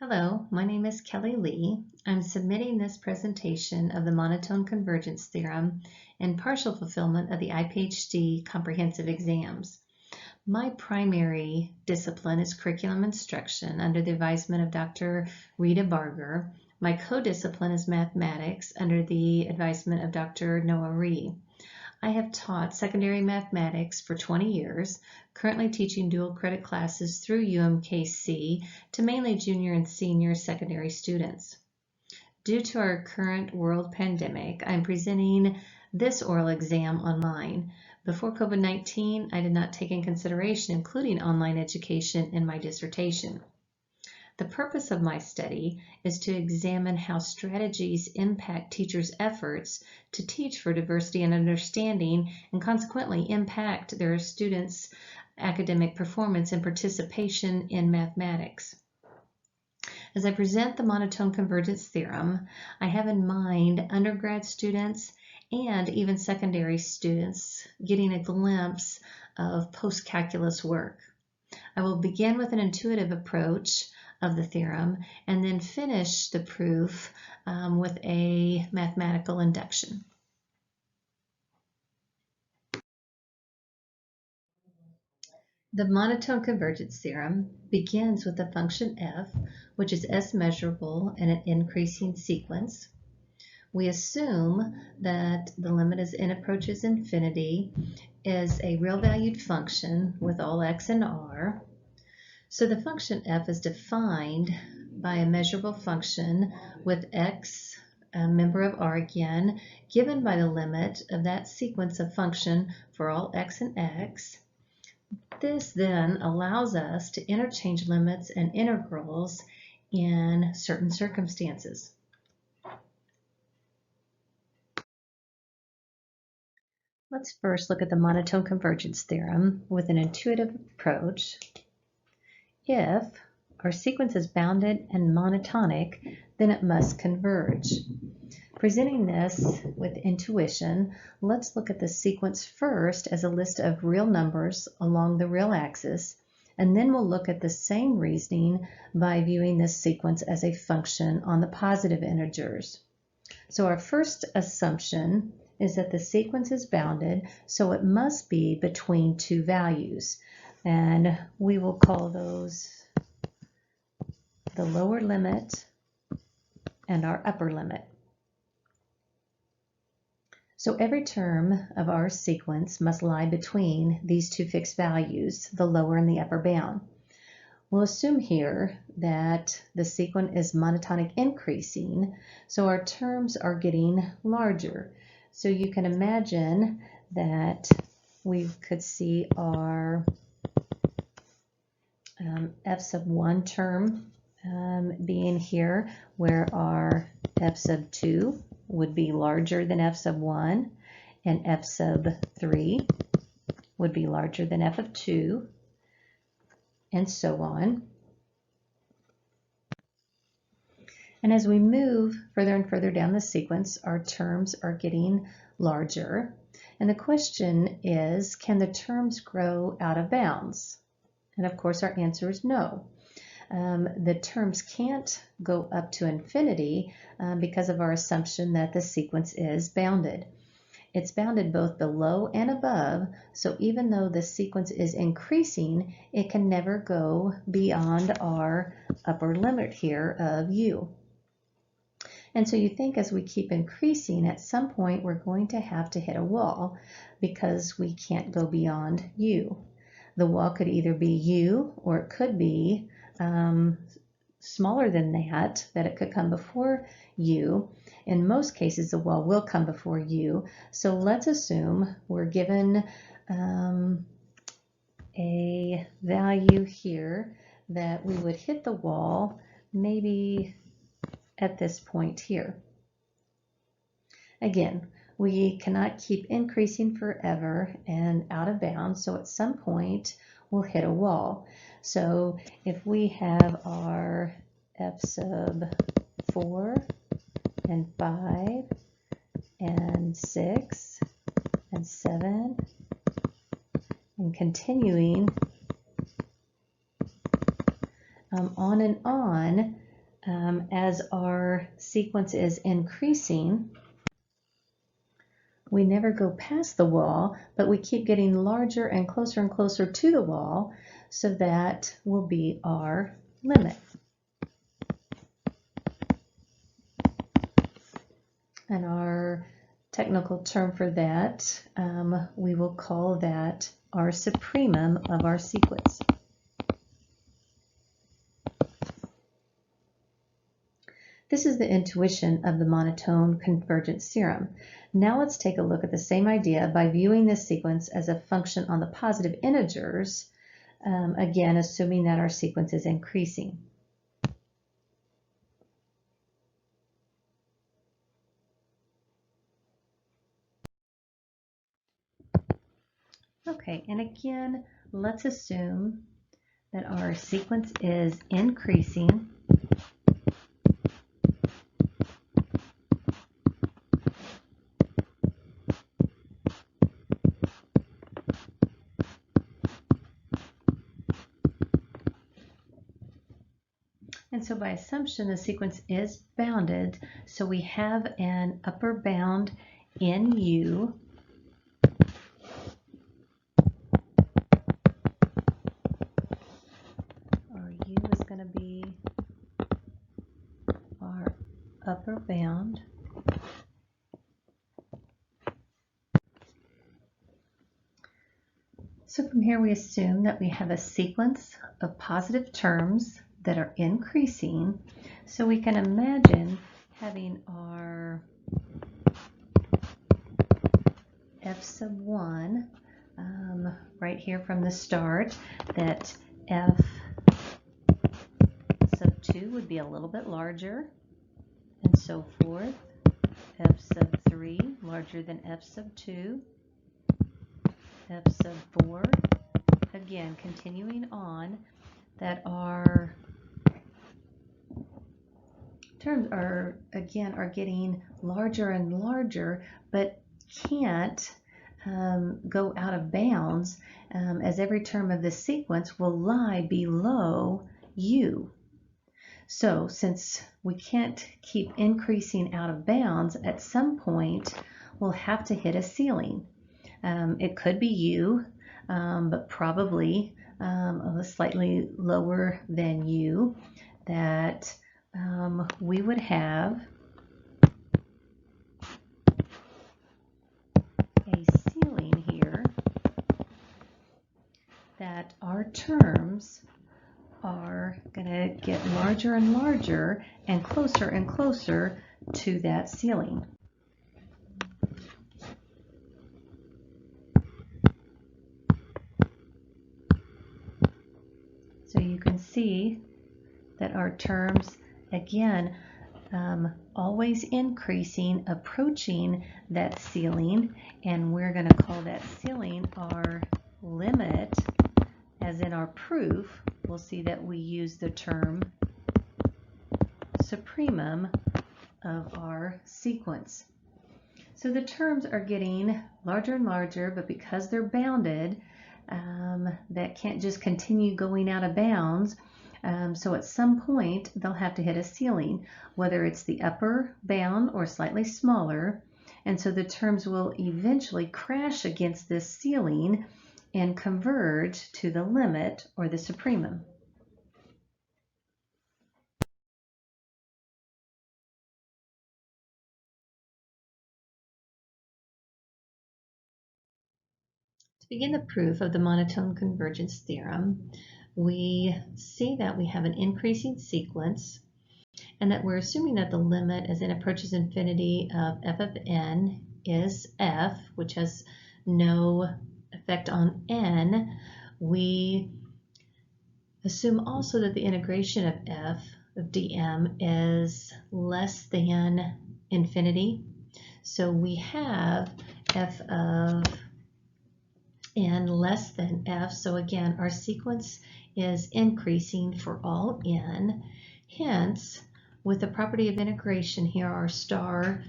Hello, my name is Kelly Lee. I'm submitting this presentation of the Monotone Convergence Theorem in partial fulfillment of the PhD comprehensive exams. My primary discipline is curriculum instruction under the advisement of Dr. Rita Barger. My co-discipline is mathematics under the advisement of Dr. Noah Ree. I have taught secondary mathematics for 20 years, currently teaching dual credit classes through UMKC to mainly junior and senior secondary students. Due to our current world pandemic, I'm presenting this oral exam online. Before COVID-19, I did not take in consideration including online education in my dissertation. The purpose of my study is to examine how strategies impact teachers' efforts to teach for diversity and understanding and consequently impact their students' academic performance and participation in mathematics. As I present the monotone convergence theorem, I have in mind undergrad students and even secondary students getting a glimpse of post-calculus work. I will begin with an intuitive approach of the theorem and then finish the proof with a mathematical induction. The monotone convergence theorem begins with the function f, which is s measurable in an increasing sequence. We assume that the limit as n approaches infinity is a real valued function with all x and r. So the function f is defined by a measurable function with x, a member of R again, given by the limit of that sequence of function for all x and x. This then allows us to interchange limits and integrals in certain circumstances. Let's first look at the monotone convergence theorem with an intuitive approach. If our sequence is bounded and monotonic, then it must converge. Presenting this with intuition, let's look at the sequence first as a list of real numbers along the real axis, and then we'll look at the same reasoning by viewing this sequence as a function on the positive integers. So our first assumption is that the sequence is bounded, so it must be between two values. And we will call those the lower limit and our upper limit. So every term of our sequence must lie between these two fixed values, the lower and the upper bound. We'll assume here that the sequence is monotonic increasing, so our terms are getting larger. So you can imagine that we could see our f sub 1 term being here, where our f sub 2 would be larger than f sub 1, and f sub 3 would be larger than f of 2, and so on. And as we move further and further down the sequence, our terms are getting larger. And the question is, can the terms grow out of bounds? And of course, our answer is no. The terms can't go up to infinity because of our assumption that the sequence is bounded. It's bounded both below and above, so even though the sequence is increasing, it can never go beyond our upper limit here of u. And so you think as we keep increasing, at some point we're going to have to hit a wall because we can't go beyond u. The wall could either be u or it could be smaller than that it could come before u. In most cases, the wall will come before u. So let's assume we're given a value here that we would hit the wall maybe at this point here. Again, we cannot keep increasing forever and out of bounds, so at some point we'll hit a wall. So if we have our f sub 4 and 5 and 6 and 7 and continuing on and on, sequence is increasing, we never go past the wall, but we keep getting larger and closer to the wall, so that will be our limit. And our technical term for that, we will call that our supremum of our sequence. This is the intuition of the monotone convergence theorem. Now let's take a look at the same idea by viewing this sequence as a function on the positive integers, again assuming that our sequence is increasing. Okay, and again, let's assume that our sequence is increasing. And so by assumption, the sequence is bounded, so we have an upper bound in U. Our U is going to be our upper bound. So from here we assume that we have a sequence of positive terms that are increasing. So we can imagine having our f sub 1 right here from the start, that f sub 2 would be a little bit larger, and so forth. F sub 3 larger than f sub 2. F sub 4, again continuing on, that our terms are getting larger and larger, but can't go out of bounds, as every term of this sequence will lie below U. So since we can't keep increasing out of bounds, at some point we'll have to hit a ceiling. It could be U, but probably slightly lower than U, that we would have a ceiling here, that our terms are going to get larger and larger and closer to that ceiling. So you can see that our terms, again, always increasing, approaching that ceiling, and we're going to call that ceiling our limit. As in our proof, we'll see that we use the term supremum of our sequence. So the terms are getting larger and larger, but because they're bounded, that can't just continue going out of bounds. So at some point, they'll have to hit a ceiling, whether it's the upper bound or slightly smaller. And so the terms will eventually crash against this ceiling and converge to the limit or the supremum. To begin the proof of the monotone convergence theorem, we see that we have an increasing sequence, and that we're assuming that the limit as n approaches infinity of f of n is f, which has no effect on n. We assume also that the integration of f of dm is less than infinity. So we have f of n less than f. So again, our sequence is increasing for all n. Hence, with the property of integration here, our star,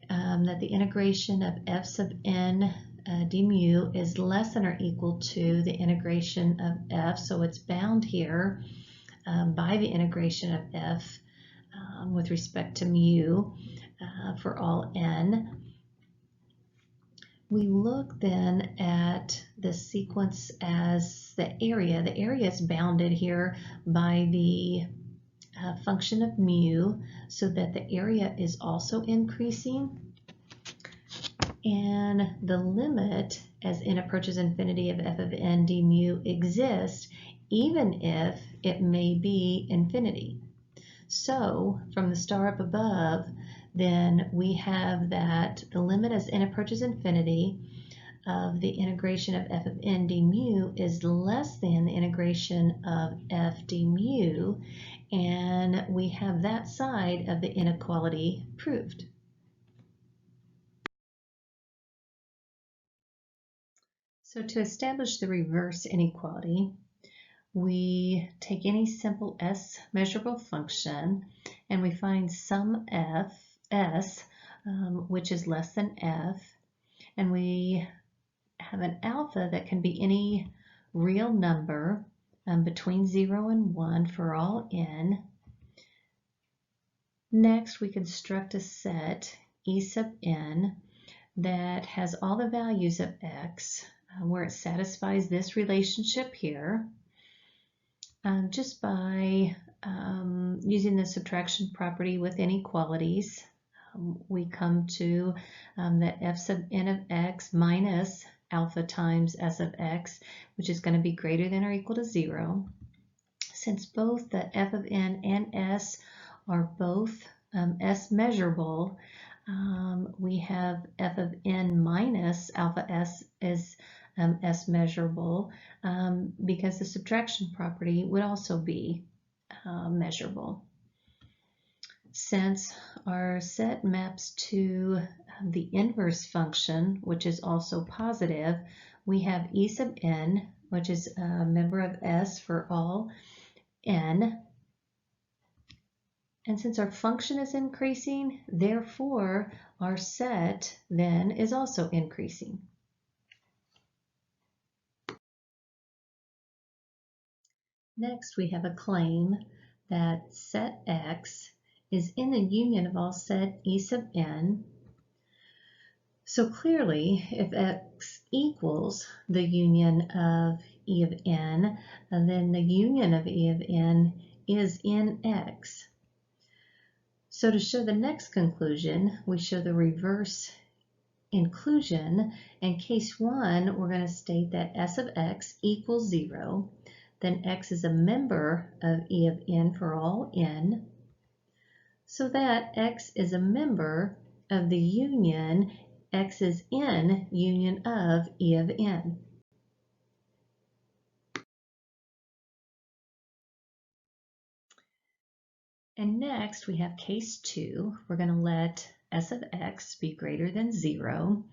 that the integration of f sub n d mu is less than or equal to the integration of f. So it's bound here by the integration of f with respect to mu for all n. We look then at the sequence as the area. The area is bounded here by the function of mu, so that the area is also increasing. And the limit as n approaches infinity of f of n d mu exists even if it may be infinity. So from the star up above, then we have that the limit as n approaches infinity of the integration of f of n d mu is less than the integration of f d mu, and we have that side of the inequality proved. So to establish the reverse inequality, we take any simple s measurable function and we find some s, which is less than f, and we have an alpha that can be any real number between 0 and 1 for all n. Next, we construct a set E sub n that has all the values of x where it satisfies this relationship here. Just by using the subtraction property with inequalities, we come to that f sub n of x minus alpha times s of x, which is going to be greater than or equal to 0. Since both the f of n and s are both s measurable, we have f of n minus alpha s is s measurable because the subtraction property would also be measurable. Since our set maps to the inverse function, which is also positive, we have E sub n, which is a member of S for all n. And since our function is increasing, therefore our set then is also increasing. Next, we have a claim that set X is in the union of all set E sub n. So clearly, if X equals the union of E of n, then the union of E of n is in X. So to show the next conclusion, we show the reverse inclusion. In case 1, we're going to state that S of X equals 0. Then X is a member of E of n for all n, so that X is a member of the union X is in union of E of n. And next we have case 2. We're going to let S of X be greater than 0.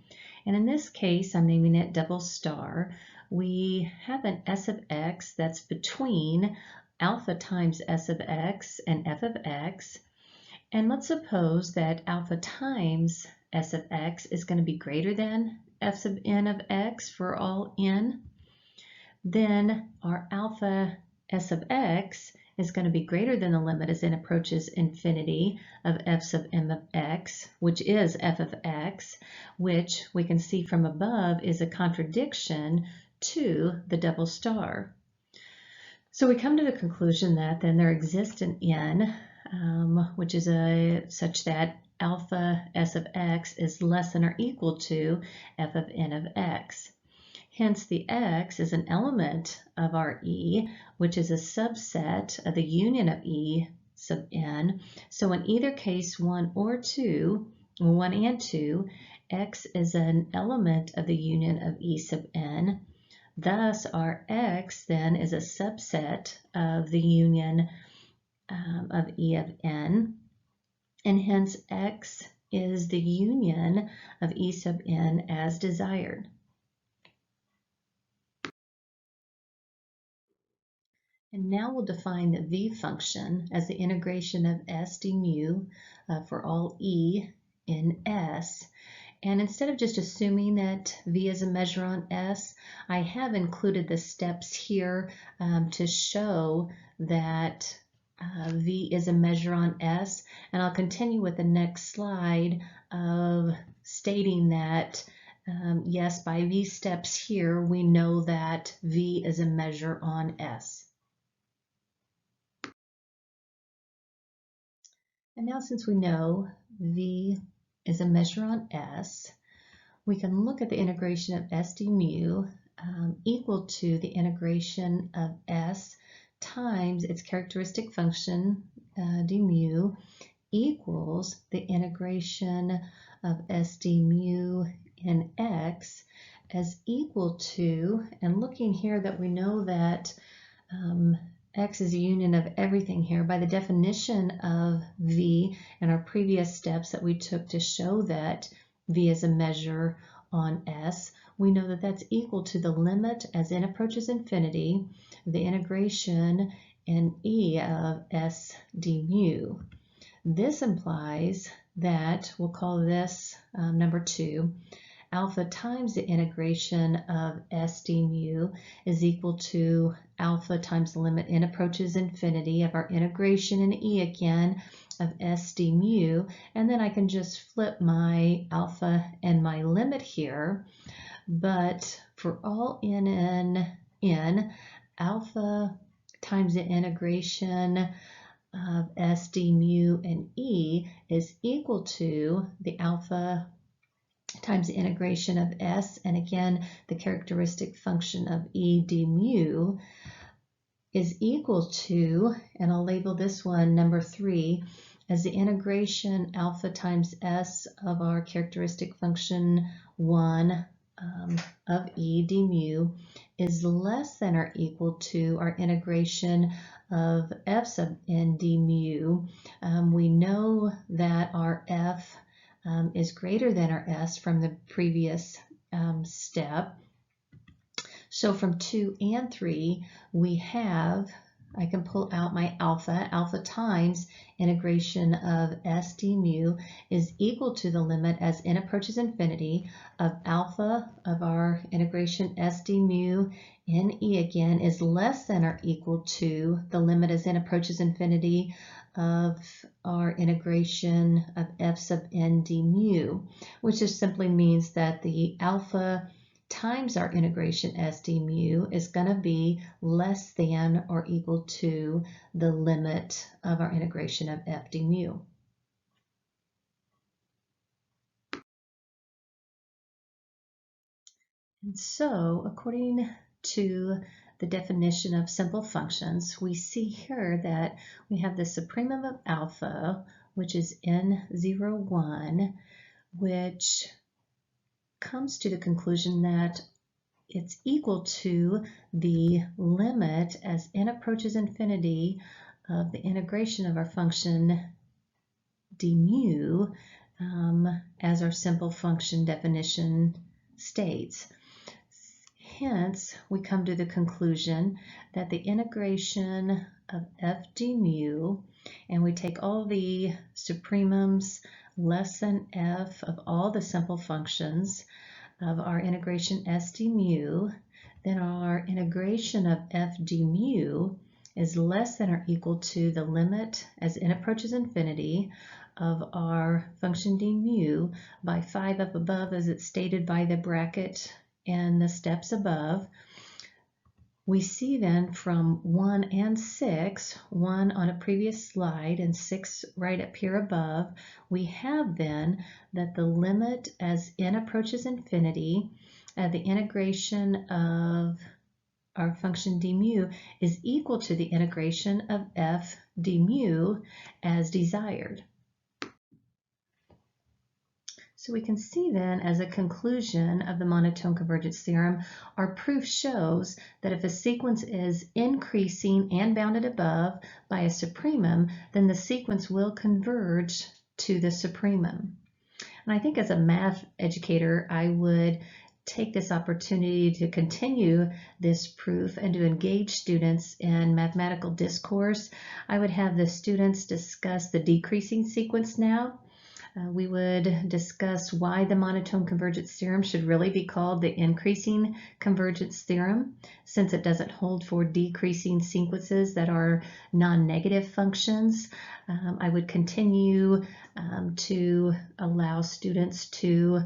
And in this case, I'm naming it double star. We have an S of X that's between alpha times S of X and F of X. And let's suppose that alpha times S of X is going to be greater than F sub n of X for all n. Then our alpha S of X is going to be greater than the limit as n approaches infinity of f sub m of x, which is f of x, which we can see from above is a contradiction to the double star. So we come to the conclusion that then there exists an n, which is such that alpha s of x is less than or equal to f of n of x. Hence, the x is an element of our E, which is a subset of the union of E sub n. So in either case, 1 or 2, 1 and 2, x is an element of the union of E sub n. Thus, our x then is a subset of the union of E of n. And hence, x is the union of E sub n as desired. And now we'll define the v function as the integration of s d mu for all e in S. And instead of just assuming that v is a measure on S, I have included the steps here to show that V is a measure on S, and I'll continue with the next slide of stating that yes, by these steps here, we know that V is a measure on S. And now since we know V is a measure on S, we can look at the integration of S d mu equal to the integration of S times its characteristic function d mu equals the integration of S d mu in X as equal to, and looking here that we know that X is a union of everything here by the definition of V in our previous steps that we took to show that V is a measure on S. We know that that's equal to the limit as n approaches infinity, the integration in E of S d mu. This implies that, we'll call this number 2, alpha times the integration of S d mu is equal to alpha times the limit n approaches infinity of our integration in E again of S d mu, and then I can just flip my alpha and my limit here, but for all n, alpha times the integration of S d mu and E is equal to the alpha times the integration of S, and again, the characteristic function of E d mu is equal to, and I'll label this one number 3, as the integration alpha times S of our characteristic function 1 of E d mu is less than or equal to our integration of F sub n d mu. We know that our F is greater than our S from the previous step. So from 2 and 3, we have, I can pull out my alpha times integration of S d mu is equal to the limit as n approaches infinity of alpha of our integration S d mu in E again is less than or equal to the limit as n approaches infinity of our integration of F sub n d mu, which just simply means that the alpha times our integration S d mu is going to be less than or equal to the limit of our integration of F d mu. And so, according to the definition of simple functions, we see here that we have the supremum of alpha, which is n0, 1, which comes to the conclusion that it's equal to the limit as n approaches infinity of the integration of our function d mu as our simple function definition states. Hence, we come to the conclusion that the integration of f d mu, and we take all the supremums less than f of all the simple functions of our integration S d mu, then our integration of f d mu is less than or equal to the limit as n approaches infinity of our function d mu by 5 up above as it's stated by the bracket and the steps above. We see then from 1 and 6, 1 on a previous slide and 6 right up here above, we have then that the limit as n approaches infinity, the integration of our function d mu is equal to the integration of f d mu as desired. So we can see then, as a conclusion of the monotone convergence theorem, our proof shows that if a sequence is increasing and bounded above by a supremum, then the sequence will converge to the supremum. And I think as a math educator, I would take this opportunity to continue this proof and to engage students in mathematical discourse. I would have the students discuss the decreasing sequence now. We would discuss why the monotone convergence theorem should really be called the increasing convergence theorem, since it doesn't hold for decreasing sequences that are non-negative functions. I would continue to allow students to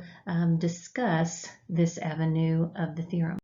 discuss this avenue of the theorem.